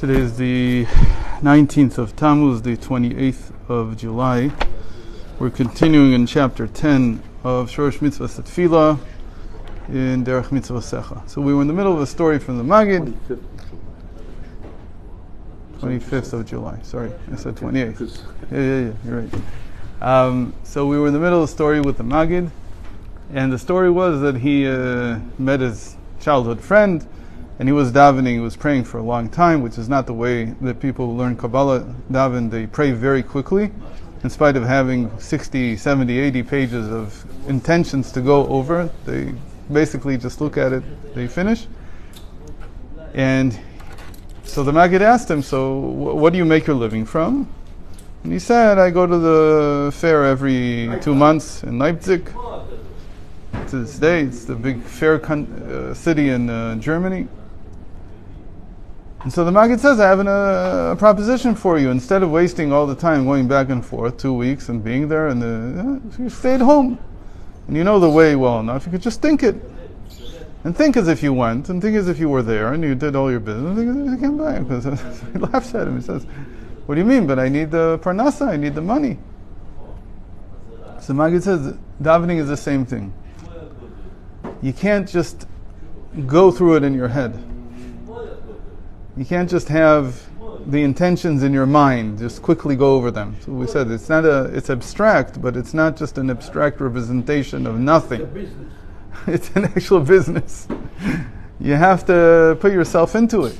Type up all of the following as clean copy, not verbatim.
Today is the 19th of Tammuz, the 28th of July. We're continuing in chapter 10 of Shorosh Mitzvah Tefillah in Derech Mitzvah Secha. So we were in the middle of a story from the Maggid. 25th of July. Sorry, I said 28th. Yeah, you're right. So we were in the middle of the story with the Maggid, and the story was that he met his childhood friend, and he was davening, he was praying for a long time, which is not the way that people who learn Kabbalah daven. They pray very quickly, in spite of having 60, 70, 80 pages of intentions to go over. They basically just look at it, they finish. And so the Maggid asked him, so what do you make your living from? And he said, I go to the fair every 2 months in Leipzig. To this day, it's the big fair city in Germany. And so the Maggid says, I have a proposition for you. Instead of wasting all the time going back and forth, 2 weeks and being there, and if you stayed home, and you know the way well enough, you could just think it. And think as if you went, and think as if you were there, and you did all your business, and think as if you came back. Because he laughs at him, he says, what do you mean? But I need the parnasa, I need the money. So the Maggid says, davening is the same thing. You can't just go through it in your head. You can't just have the intentions in your mind, just quickly go over them. So we said it's abstract, but it's not just an abstract representation of nothing. It's an actual business. You have to put yourself into it.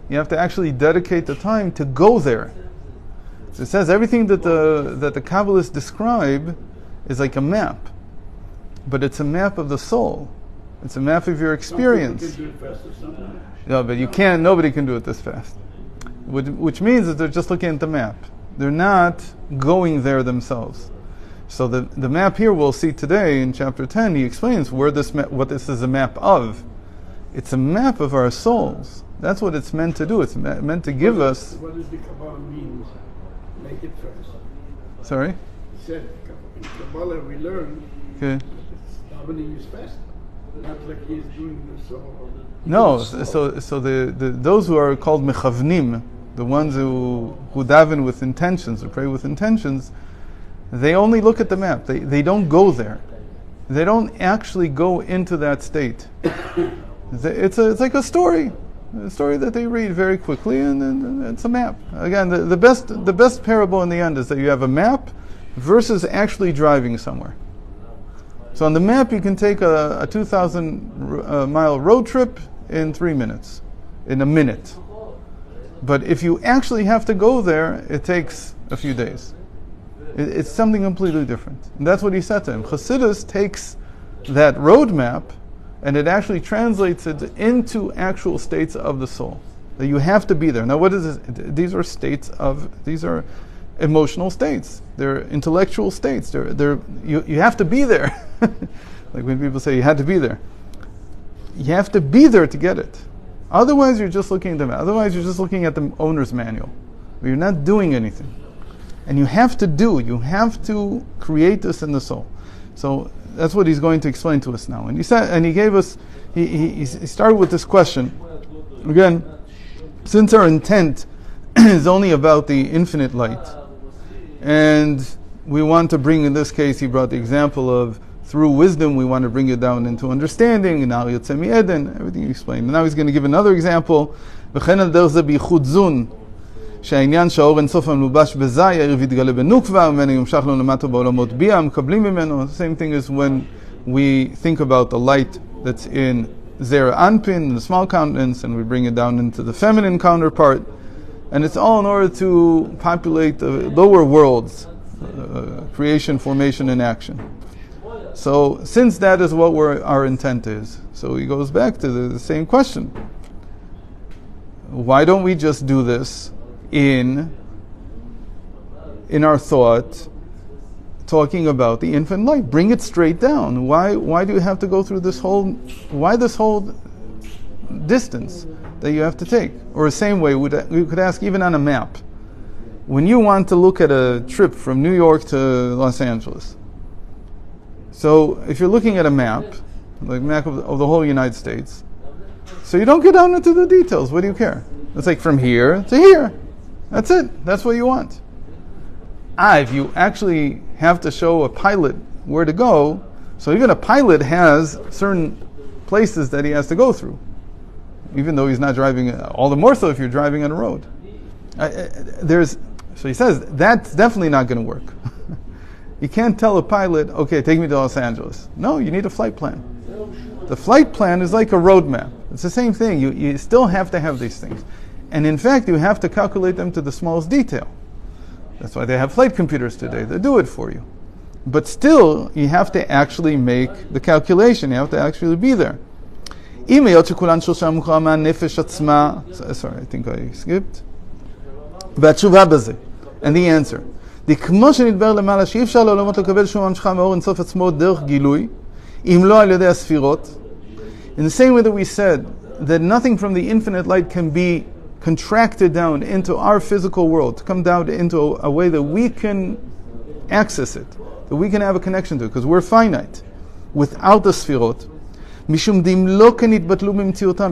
You have to actually dedicate the time to go there. So it says everything that the Kabbalists describe is like a map, but it's a map of the soul. It's a map of your experience. No, but you can't. Nobody can do it this fast. Which means that they're just looking at the map. They're not going there themselves. So the map here we'll see today in chapter 10. He explains what this is a map of. It's a map of our souls. That's what it's meant to do. It's meant to give us. What does the Kabbalah mean? Make it first. Sorry. He said in Kabbalah we learn. Okay. Davening is fast. Not like he's doing this all. No, so the those who are called mechavnim, the ones who daven with intentions, who pray with intentions, they only look at the map. They don't go there. They don't actually go into that state. It's like a story that they read very quickly, and then it's a map. Again, the best parable in the end is that you have a map versus actually driving somewhere. So on the map, you can take a 2,000 mile road trip in 3 minutes, in a minute. But if you actually have to go there, it takes a few days. It's something completely different. And that's what he said to him. Chassidus takes that roadmap and it actually translates it into actual states of the soul. That you have to be there. Now what is this? These are emotional states. They're intellectual states. You have to be there. Like when people say you had to be there. You have to be there to get it. Otherwise you're just looking at them. Otherwise you're just looking at the owner's manual. You're not doing anything. And you have to create this in the soul. So that's what he's going to explain to us now. And he said, and he gave us, he started with this question. Again, since our intent is only about the infinite light, and we want to bring, in this case, he brought the example of through wisdom, we want to bring it down into understanding, and now Yotzei Mi'eden, everything you explained. And now he's going to give another example. שהעניין שהאור אינסוף המלובש בזי, הערב יתגלה בנוקבה, ומנו ימשך לו למטה בעולמות ביאה, מקבלים ממנו. The same thing is when we think about the light that's in Zera Anpin, the small countenance, and we bring it down into the feminine counterpart. And it's all in order to populate the lower worlds, creation, formation, and action. So since that is what our intent is, so he goes back to the same question. Why don't we just do this in our thought, talking about the infinite light? Bring it straight down. Why do you have to go through this whole distance that you have to take? Or the same way, we could ask even on a map. When you want to look at a trip from New York to Los Angeles, so if you're looking at a map, like a map of the whole United States, so you don't get down into the details. What do you care? It's like from here to here. That's it. That's what you want. If you actually have to show a pilot where to go, so even a pilot has certain places that he has to go through, even though he's not driving, all the more so if you're driving on a road. So he says, that's definitely not going to work. You can't tell a pilot, okay, take me to Los Angeles. No, you need a flight plan. The flight plan is like a roadmap. It's the same thing. You still have to have these things. And in fact, you have to calculate them to the smallest detail. That's why they have flight computers today. They do it for you. But still, you have to actually make the calculation. You have to actually be there. Sorry, I think I skipped. And the answer. In the same way that we said that nothing from the infinite light can be contracted down into our physical world, to come down into a way that we can access it, that we can have a connection to it, because we're finite, without the sfirot.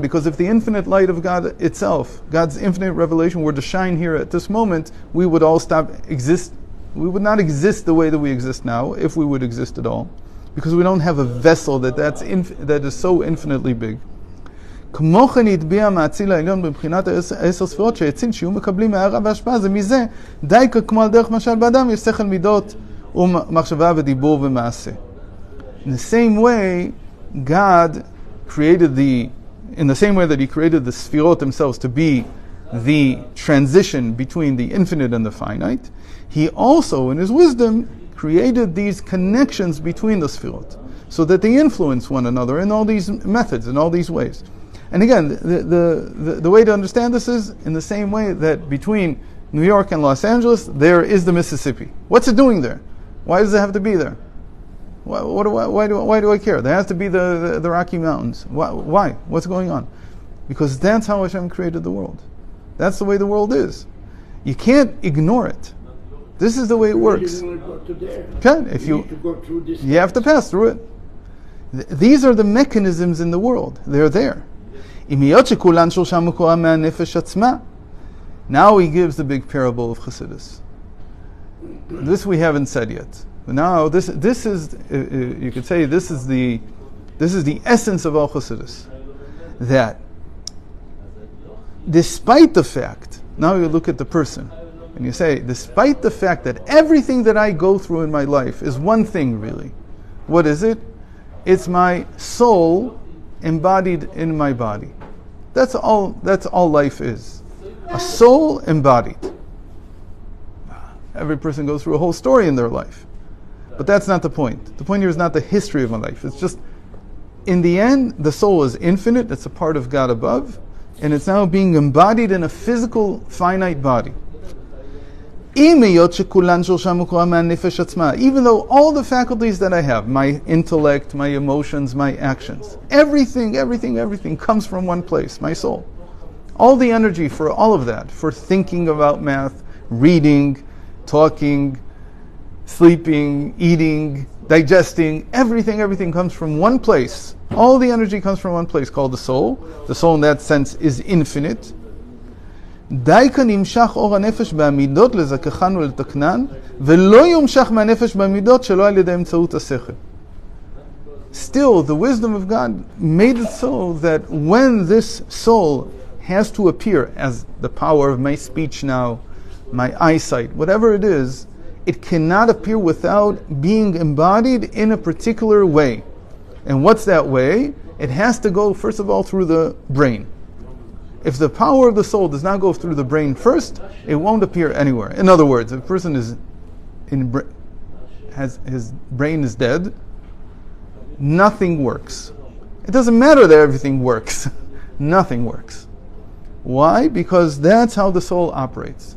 Because if the infinite light of God itself, God's infinite revelation, were to shine here at this moment, we would all we would not exist the way that we exist now, if we would exist at all, because we don't have a vessel that is so infinitely big. In the same way, God created in the same way that He created the sfirot themselves to be the transition between the infinite and the finite, He also, in His wisdom, created these connections between the sfirot, so that they influence one another in all these methods, in all these ways. And again, the way to understand this is in the same way that between New York and Los Angeles, there is the Mississippi. What's it doing there? Why does it have to be there? Why do I care? There has to be the Rocky Mountains. Why? What's going on? Because that's how Hashem created the world. That's the way the world is. You can't ignore it. This is the way it works. You have to pass through it. These are the mechanisms in the world. They're there. Now he gives the big parable of Chassidus. This we haven't said yet. Now this is you could say this is the essence of all Chassidus. That despite the fact, now you look at the person and you say, despite the fact that everything that I go through in my life is one thing really. What is it? It's my soul embodied in my body. That's all life is. A soul embodied. Every person goes through a whole story in their life. But that's not the point. The point here is not the history of my life. It's just, in the end, the soul is infinite. It's a part of God above. And it's now being embodied in a physical, finite body. Even though all the faculties that I have, my intellect, my emotions, my actions, everything comes from one place, my soul. All the energy for all of that, for thinking about math, reading, talking, sleeping, eating, digesting, everything comes from one place. All the energy comes from one place called the soul. The soul in that sense is infinite. דייקה נמשך אור הנפש בעמידות לזככן ולתקנן, ולא יומשך מהנפש בעמידות שלא על ידי אמצעות השכל. Still, the wisdom of God made it so that when this soul has to appear as the power of my speech now, my eyesight, whatever it is, it cannot appear without being embodied in a particular way. And what's that way? It has to go, first of all, through the brain. If the power of the soul does not go through the brain first, it won't appear anywhere. In other words, if a person has his brain is dead, nothing works. It doesn't matter that everything works. Nothing works. Why? Because that's how the soul operates.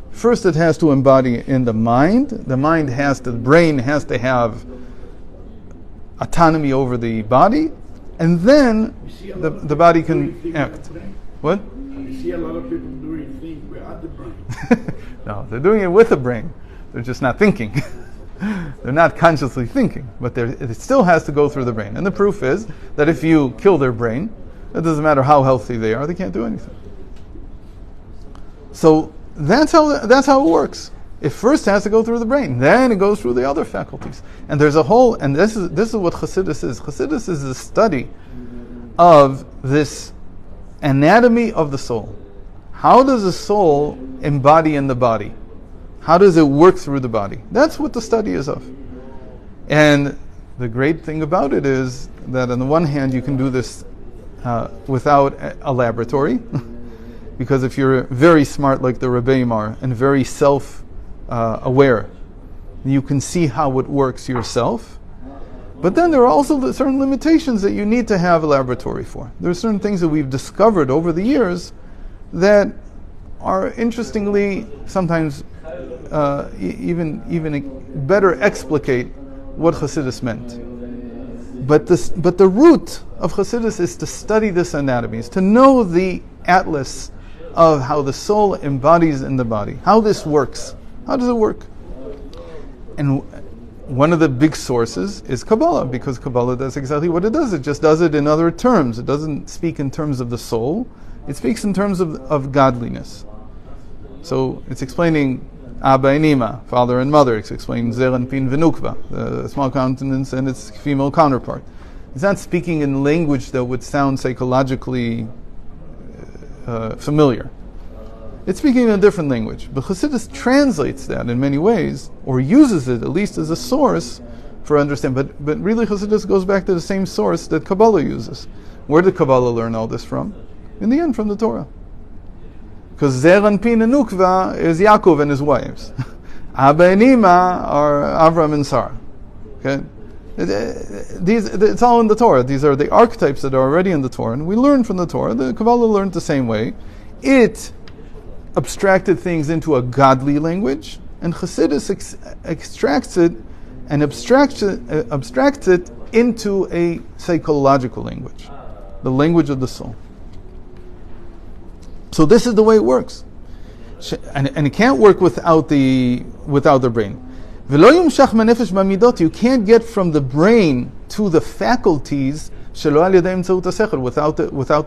First, it has to embody in the mind. The brain has to have autonomy over the body, and then the body can act. What? You see a lot of people doing things without the brain. No, they're doing it with the brain. They're just not thinking. They're not consciously thinking, but it still has to go through the brain. And the proof is that if you kill their brain, it doesn't matter how healthy they are, they can't do anything. So that's how it works. It first has to go through the brain, then it goes through the other faculties. And there's a whole, and this is what Chassidus is. Chassidus is the study of this anatomy of the soul. How does the soul embody in the body? How does it work through the body? That's what the study is of. And the great thing about it is that on the one hand you can do this without a laboratory, because if you're very smart like the Rebbeim are and very self-aware, you can see how it works yourself. But then there are also certain limitations that you need to have a laboratory for. There are certain things that we've discovered over the years that are interestingly sometimes even better explicate what Chassidus meant. But the root of Chassidus is to study this anatomy, is to know the atlas of how the soul embodies in the body, how this works. How does it work? And one of the big sources is Kabbalah, because Kabbalah does exactly what it does. It just does it in other terms. It doesn't speak in terms of the soul. It speaks in terms of godliness. So it's explaining Abba and Ima, father and mother. It's explaining Zer and Pin Venukva, the small countenance and its female counterpart. It's not speaking in language that would sound psychologically familiar. It's speaking in a different language. But Chassidus translates that in many ways, or uses it at least as a source for understanding. But really Chassidus goes back to the same source that Kabbalah uses. Where did Kabbalah learn all this from? In the end, from the Torah. Because Zer and Pin and Nukva is Yaakov and his wives. Abba and Ima are Avram and Sarah. Okay? It's all in the Torah. These are the archetypes that are already in the Torah. And we learn from the Torah. The Kabbalah learned the same way. It abstracted things into a godly language, and Chassidus extracts it and abstracts it into a psychological language, the language of the soul. So this is the way it works, and it can't work without the brain. You can't get from the brain to the faculties without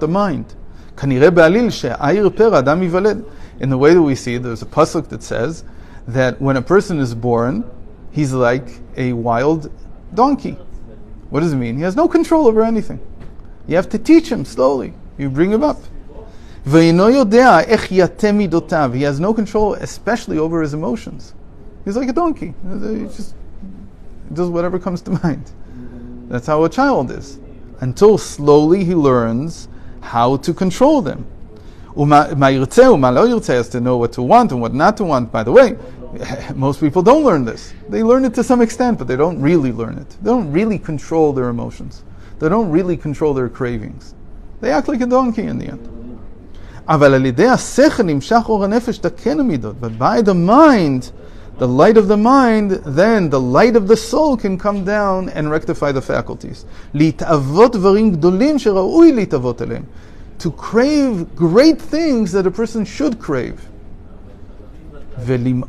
the mind. In the way that we see, there's a pasuk that says that when a person is born, he's like a wild donkey. What does it mean? He has no control over anything. You have to teach him slowly. You bring him up. He has no control, especially over his emotions. He's like a donkey. He just does whatever comes to mind. That's how a child is. Until slowly he learns how to control them. Has to know what to want and what not to want. By the way, most people don't learn this. They learn it to some extent, but they don't really learn it. They don't really control their emotions. They don't really control their cravings. They act like a donkey in the end. But by the mind, the light of the mind, then the light of the soul can come down and rectify the faculties. To crave great things that a person should crave. And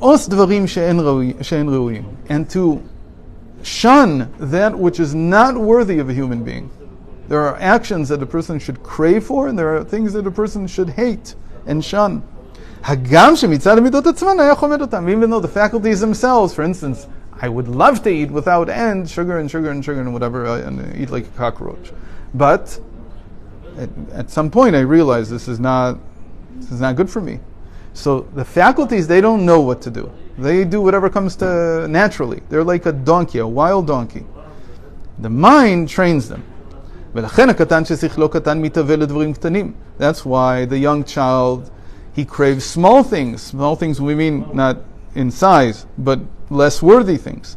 to shun that which is not worthy of a human being. There are actions that a person should crave for, and there are things that a person should hate and shun. Even though the faculties themselves, for instance, I would love to eat without end sugar and whatever, and eat like a cockroach. But at some point I realized this is not good for me. So the faculties, they don't know what to do. They do whatever comes to naturally. They're like a donkey, a wild donkey. The mind trains them. That's why the young child, he craves small things. Small things we mean not in size, but less worthy things.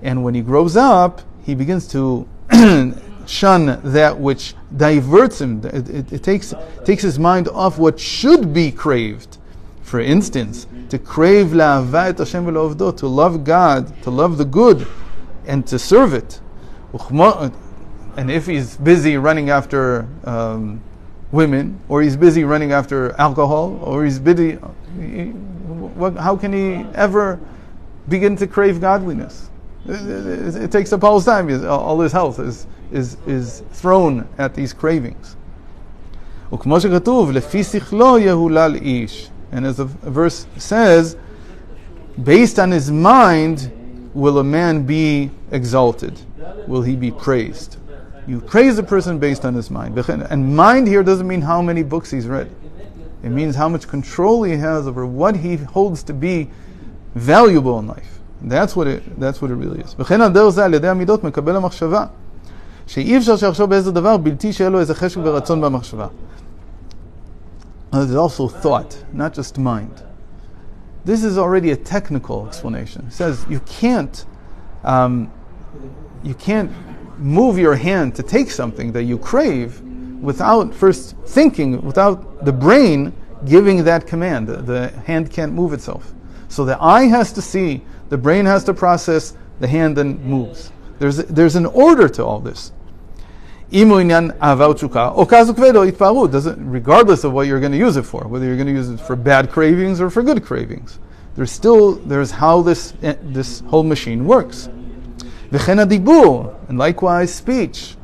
And when he grows up, he begins to shun that which diverts him. It takes his mind off what should be craved. For instance, to crave la'ava et Hashem ve'lo'avdo, to love God, to love the good, and to serve it. And if he's busy running after women, or he's busy running after alcohol, or he's busy, how can he ever begin to crave godliness? It takes up all his time. All his health is is thrown at these cravings. וכמו שכתוב, לפי שכלו יהולל איש. And as a verse says, based on his mind, will a man be exalted? Will he be praised? You praise a person based on his mind. And mind here doesn't mean how many books he's read. It means how much control he has over what he holds to be valuable in life. That's what it really is. וכן על דרך זה על ידי המידות מקבל המחשבה שאי אפשר שיחשוב באיזה דבר בלתי שיהיה לו איזה חשק ורצון במחשבה. There's also thought, not just mind. This is already a technical explanation. It says you can't move your hand to take something that you crave without first thinking, without the brain giving that command. The hand can't move itself. So the eye has to see, the brain has to process, the hand then moves. There's an order to all this. Regardless of what you're going to use it for, whether you're going to use it for bad cravings or for good cravings, there's how this whole machine works. And likewise speech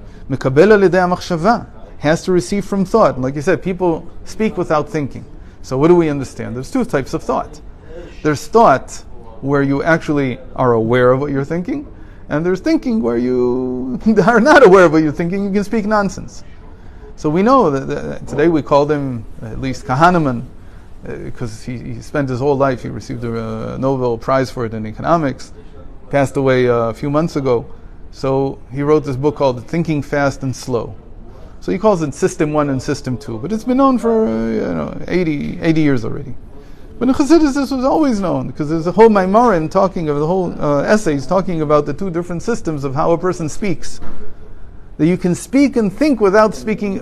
has to receive from thought. And like you said, people speak without thinking. So what do we understand? There's two types of thought. There's thought where you actually are aware of what you're thinking, and there's thinking where you are not aware of what you're thinking. You can speak nonsense. So we know that today we call them at least Kahneman, because he spent his whole life, he received a Nobel Prize for it in economics, passed away a few months ago. So he wrote this book called Thinking Fast and Slow. So he calls it System 1 and System 2, but it's been known for 80 years already. But in Chassidus this was always known, because there's a whole Maimarim talking of the whole essays talking about the two different systems of how a person speaks. That you can speak and think without thinking.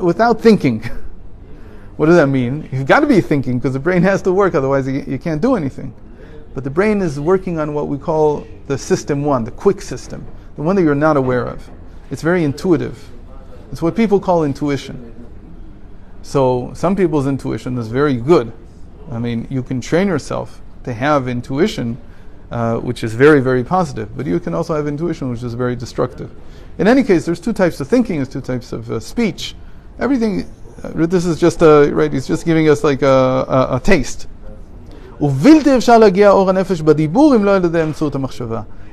What does that mean? You've got to be thinking, because the brain has to work, otherwise you can't do anything. But the brain is working on what we call the System 1, the quick system, the one that you're not aware of. It's very intuitive. It's what people call intuition. So some people's intuition is very good. I mean, you can train yourself to have intuition, which is very, very positive. But you can also have intuition, which is very destructive. In any case, there's two types of thinking, there's two types of speech. Everything, this is just, right, he's just giving us like a taste.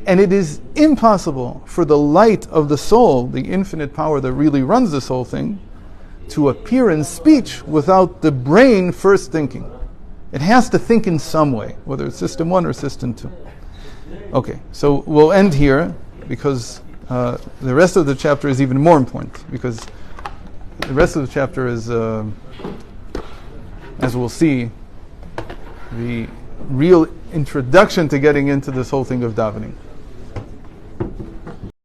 And it is impossible for the light of the soul, the infinite power that really runs this whole thing, to appear in speech without the brain first thinking. It has to think in some way, whether it's System 1 or System 2. Okay, so we'll end here, because the rest of the chapter is even more important, because the rest of the chapter is, as we'll see, the real introduction to getting into this whole thing of davening.